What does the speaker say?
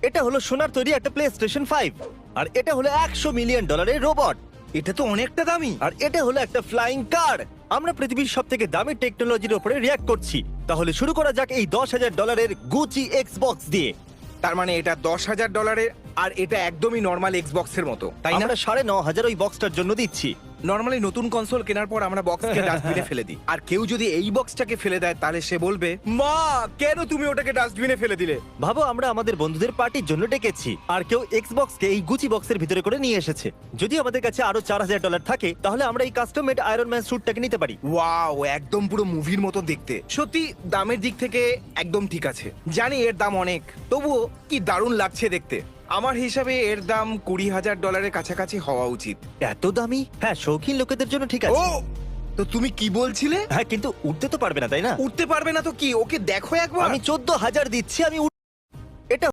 এটা হলো সোনার তৈরি একটা প্লে স্টেশন 5, আর এটা হলো $100 মিলিয়ন রোবট, এটা তো অনেকটা দামি। আর এটা হলো একটা ফ্লাইং কার। আমরা পৃথিবীর সব থেকে দামি টেকনোলজির উপরে রিয়াক্ট করছি। তাহলে শুরু করা যাক এই $10,000 গুচি এক্সবক্স দিয়ে। তার মানে এটা $10,000 আর এটা একদমই নর্মাল এক্সবক্সের মতো, তাই না? আমরা 9,500 ওই বক্সটার জন্য দিচ্ছি। নর্মালি নতুন কনসোল কেনার পর আমরা বক্সকে ডাস্টবিনে ফেলে দিই, আর কেউ যদি এই বক্সটাকে ফেলে দেয় তাহলে সে বলবে, মা কেন তুমি ওটাকে ডাস্টবিনে ফেলে দিলে? ভাবো আমরা আমাদের বন্ধুদের পার্টির জন্য ডেকেছি, আর কেউ এক্সবক্সকে এই গুচি বক্সের ভিতরে করে নিয়ে এসেছে। যদি আমাদের কাছে আরো $4,000 থাকে তাহলে আমরা এই কাস্টম মেড আয়রন ম্যান স্যুটটাকে নিতে পারি। ওয়াও, একদম পুরো মুভির মতো দেখতে। সত্যি দামের দিক থেকে একদম ঠিক আছে। জানি এর দাম অনেক, তবুও কি দারুণ লাগছে দেখতে। আমার হিসাবে এর দাম $20,000 কাছাকাছি হওয়া উচিত। এত দামি? হ্যাঁ, শৌখিন লোকেদের জন্য ঠিক ও, আছে। তো তুমি কি বলছিলে? হ্যাঁ, কিন্তু উঠতে তো পারবে না, তাই না? উঠতে পারবে না তো কি? ওকে দেখো একবার। আমি 14,000 দিচ্ছি, আমি